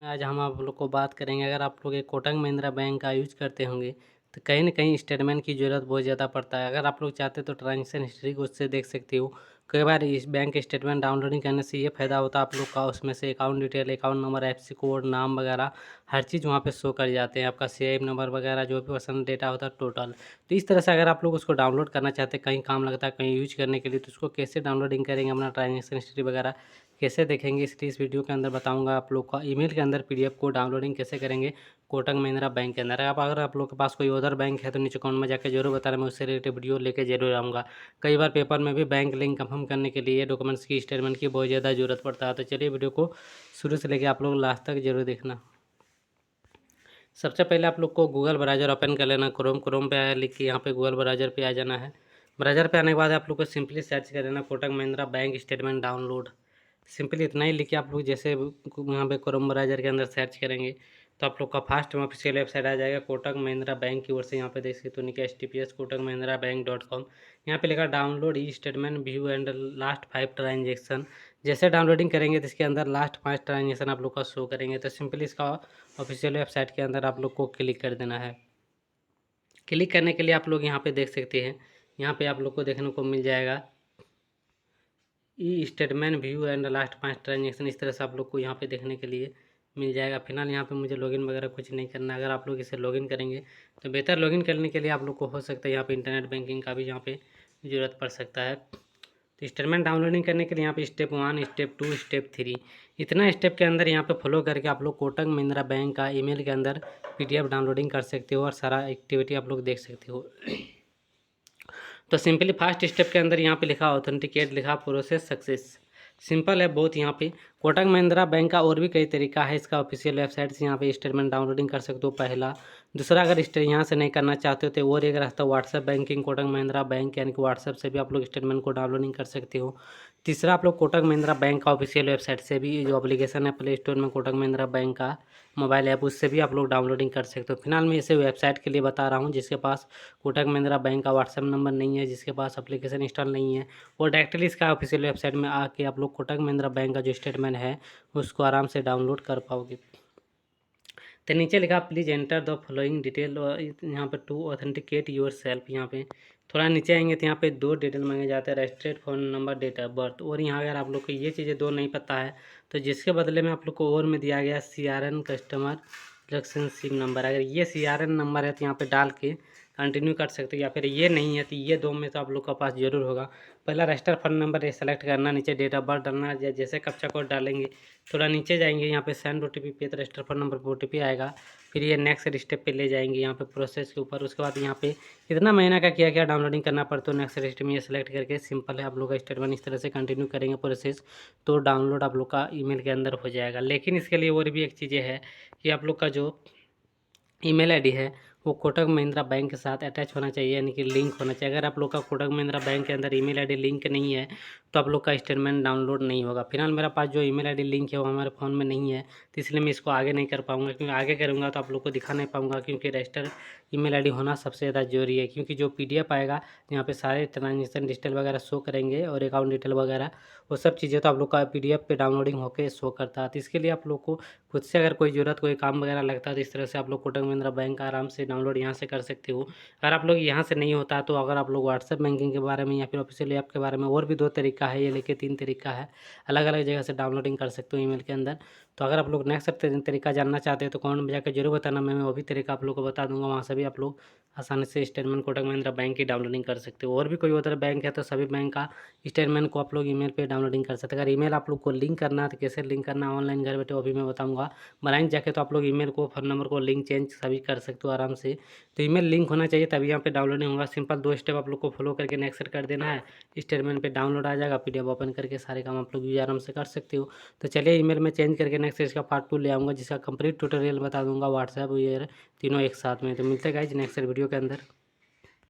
आज हम आप लोग को बात करेंगे, अगर आप लोग एक कोटक महिंद्रा बैंक का यूज करते होंगे तो कहीं न कहीं स्टेटमेंट की ज़रूरत बहुत ज़्यादा पड़ता है। अगर आप लोग चाहते तो ट्रांज़ैक्शन हिस्ट्री को उससे देख सकते हो। कई बार इस बैंक स्टेटमेंट डाउनलोडिंग करने से ये फ़ायदा होता है आप लोग का, उसमें से account detail, account number, FSc code, नाम वगैरह हर चीज़ वहाँ पे शो कर जाते हैं। आपका सीआईएफ नंबर वगैरह जो भी पर्सनल डेटा होता है टोटल। तो इस तरह से अगर आप लोग उसको डाउनलोड करना चाहते हैं, कहीं काम लगता है, कहीं यूज़ करने के लिए, तो उसको कैसे डाउनलोडिंग करेंगे, अपना ट्रांज़ैक्शन हिस्ट्री वगैरह कैसे देखेंगे, इसलिए इस वीडियो के अंदर बताऊंगा आप लोग का ईमेल के अंदर पीडीएफ को डाउनलोडिंग कैसे करेंगे कोटक महिंद्रा बैंक के अंदर। अगर आप लोग के पास कोई अदर बैंक है तो नीचे कमेंट में जाकर जरूर बताना, मैं उससे रिलेटेड वीडियो लेके जरूर आऊँगा। कई बार पेपर में भी बैंक लिंक कंफर्म करने के लिए डॉक्यूमेंट्स की, स्टेटमेंट की बहुत ज़्यादा जरूरत पड़ता है। तो चलिए वीडियो को शुरू से लेकर आप लोग लास्ट तक जरूर देखना। सबसे पहले आप लोग को गूगल ब्राउज़र ओपन कर लेना। क्रोम पे आया लिख के यहाँ पे गूगल ब्राउज़र पे आ जाना है। ब्राउज़र पे आने के बाद आप लोग को सिंपली सर्च कर लेना Kotak Mahindra bank statement download. Simply इतना ही लिख के आप लोग जैसे यहाँ पे क्रोम ब्राउज़र के अंदर सर्च करेंगे तो आप लोग का फर्स्ट में ऑफिशियल वेबसाइट आ जाएगा कोटक महिंद्रा बैंक की ओर से। यहाँ पे देख सकते हो नीचे HTTPS Kotak Mahindra bank .com। यहाँ पे लिखा download e statement view and last 5 transaction. जैसे डाउनलोडिंग करेंगे तो इसके अंदर लास्ट 5 ट्रांजेक्शन आप लोग का शो करेंगे। तो सिंपली इसका ऑफिशियल वेबसाइट के अंदर आप लोग को क्लिक कर देना है। क्लिक करने के लिए आप लोग यहाँ पे देख सकते हैं, यहाँ पे आप लोग को देखने को मिल जाएगा e statement view and last 5 transaction. इस तरह से आप लोग को यहाँ पे देखने के लिए मिल जाएगा। फिलहाल यहाँ पे मुझे लॉगिन वगैरह कुछ नहीं करना। अगर आप लोग इसे लॉगिन करेंगे तो बेहतर, लॉगिन करने के लिए आप लोग को हो सकता है यहाँ पे इंटरनेट बैंकिंग का भी यहाँ पे ज़रूरत पड़ सकता है। तो स्टेटमेंट डाउनलोडिंग करने के लिए यहाँ पे स्टेप 1, स्टेप 2, स्टेप 3 इतना स्टेप के अंदर यहाँ पे फॉलो करके आप लोग कोटक महिंद्रा बैंक का ईमेल के अंदर पीडीएफ डाउनलोडिंग कर सकते हो और सारा एक्टिविटी आप लोग देख सकते हो। तो सिंपली फर्स्ट स्टेप के अंदर यहाँ पे लिखा ऑथेंटिकेट, लिखा प्रोसेस सक्सेस। सिंपल है बहुत। यहाँ पे कोटक महिंद्रा बैंक का और भी कई तरीका है, इसका ऑफिशियल वेबसाइट से यहाँ पे स्टेटमेंट डाउनलोडिंग कर सकते हो पहला। दूसरा, अगर यहाँ से नहीं करना चाहते हो तो और एक रास्ता WhatsApp banking Kotak Mahindra bank, यानी कि व्हाट्सएप से भी आप लोग स्टेटमेंट को डाउनलोडिंग कर सकते हो। तीसरा, आप लोग कोटक महिंद्रा बैंक का ऑफिशियल वेबसाइट से भी, जो एप्लीकेशन है प्ले स्टोर में कोटक महिंद्रा बैंक का मोबाइल ऐप, उससे भी आप लोग डाउनलोडिंग कर सकते हो। फिलहाल मैं इसे वेबसाइट के लिए बता रहा हूँ जिसके पास कोटक महिंद्रा बैंक का व्हाट्सएप नंबर नहीं है, जिसके पास एप्लीकेशन इंस्टॉल नहीं है, और डायरेक्टली इसका ऑफिशियल वेबसाइट में आके आप लोग कोटक महिंद्रा बैंक का जो स्टेटमेंट है उसको आराम से डाउनलोड कर पाओगे। तो नीचे लिखा please enter the following detail, यहाँ पे टू ऑथेंटिकेट योर सेल्फ। यहाँ पे थोड़ा नीचे आएंगे तो यहाँ पे 2 डिटेल मांगे जाते हैं, registered phone number, date of birth. और यहाँ अगर आप लोग को ये चीज़ें 2 नहीं पता है तो जिसके बदले में आप लोग को और में दिया गया CRN कस्टमर रिलेशनशिप नंबर। अगर ये CRN नंबर है तो यहाँ पे डाल के कंटिन्यू कर सकते हो, या फिर ये नहीं है तो ये 2 में तो आप लोग का पास जरूर होगा। पहला रजिस्टर फ़ोन नंबर सेलेक्ट करना, नीचे डेट ऑफ बर्थ डालना, जैसे कैप्चा कोड डालेंगे थोड़ा नीचे जाएंगे यहाँ पे सेंड OTP पे, तो रजिस्टर फ़ोन नंबर पर OTP आएगा। फिर ये नेक्स्ट स्टेप पे ले जाएंगे यहाँ पे प्रोसेस के ऊपर। उसके बाद यहाँ पे कितना महीना का क्या क्या डाउनलोडिंग करना पड़ता है, नेक्स्ट स्टेप में ये सेलेक्ट करके सिंपल है आप लोग का स्टेटमेंट इस तरह से कंटिन्यू करेंगे प्रोसेस, तो डाउनलोड आप लोग का ईमेल के अंदर हो जाएगा। लेकिन इसके लिए और भी एक चीज़ें है कि आप लोग का जो ईमेल आईडी है वो कोटक महिंद्रा बैंक के साथ अटैच होना चाहिए, यानी कि लिंक होना चाहिए। अगर आप लोग का कोटक महिंद्रा बैंक के अंदर ईमेल आईडी लिंक नहीं है तो आप लोग का स्टेटमेंट डाउनलोड नहीं होगा। फिलहाल मेरा पास जो ईमेल आईडी लिंक है वो हमारे फ़ोन में नहीं है, तो इसलिए मैं इसको आगे नहीं कर पाऊँगा, क्योंकि आगे करूँगा तो आप लोग को दिखा नहीं पाऊँगा, क्योंकि रजिस्टर ईमेल आईडी होना सबसे ज़्यादा जरूरी है। क्योंकि जो PDF आएगा यहाँ पे सारे ट्रांजेक्शन डिटेल वगैरह शो करेंगे और अकाउंट डिटेल वगैरह वो सब चीज़ें तो आप लोग का PDF पे डाउनलोडिंग होकर शो करता है। तो इसके लिए आप लोग को खुद से अगर कोई ज़रूरत, कोई काम वगैरह लगता है तो इस तरह से आप लोग कोटक महिंद्रा बैंक का आराम से डाउनलोड यहाँ से कर सकते हो। अगर आप लोग यहाँ से नहीं होता तो अगर आप लोग व्हाट्सएप बैंकिंग के बारे में या फिर ऑफिशियल ऐप के बारे में, और भी 2 तरीका है, ये लेके 3 तरीका है, अलग अलग जगह से डाउनलोडिंग कर सकते हो ईमेल के अंदर। तो अगर आप लोग नेक्स्ट तरीका जानना चाहते हैं तो कमेंट में जाकर जरूर बताना, मैं वो भी तरीका आप लोग को बता दूंगा। वहाँ से भी आप लोग आसानी से स्टेटमेंट कोटक महिंद्रा बैंक की डाउनलोडिंग कर सकते हो। और भी कोई अदर बैंक है तो सभी बैंक का स्टेटमेंट को आप लोग ईमेल पे डाउनलोडिंग कर सकते हैं। अगर ईमेल आप लोग को लिंक करना है तो कैसे लिंक करना है ऑनलाइन घर बैठे वो भी मैं बताऊँगा। ब्रांच जाके तो आप लोग ईमेल को, फ़ोन नंबर को लिंक चेंज सभी कर सकते हो आराम से। तो ईमेल लिंक होना चाहिए तभी यहाँ पे डाउनलोडिंग होगा। सिंपल 2 स्टेप आप लोग को फॉलो करके नेक्स्ट कर देना है, स्टेटमेंट पे डाउनलोड आ जाएगा, PDF ओपन करके सारे काम आप लोग भी आराम से कर सकते हो। तो चलिए ईमेल में चेंज करके नेक्स्ट इसका पार्ट 2 ले आऊँगा, जिसका कंप्लीट ट्यूटोरियल बता दूँगा व्हाट्सएप ये तीनों एक साथ में। तो मिलते हैं गाइस नेक्स्ट वीडियो के अंदर।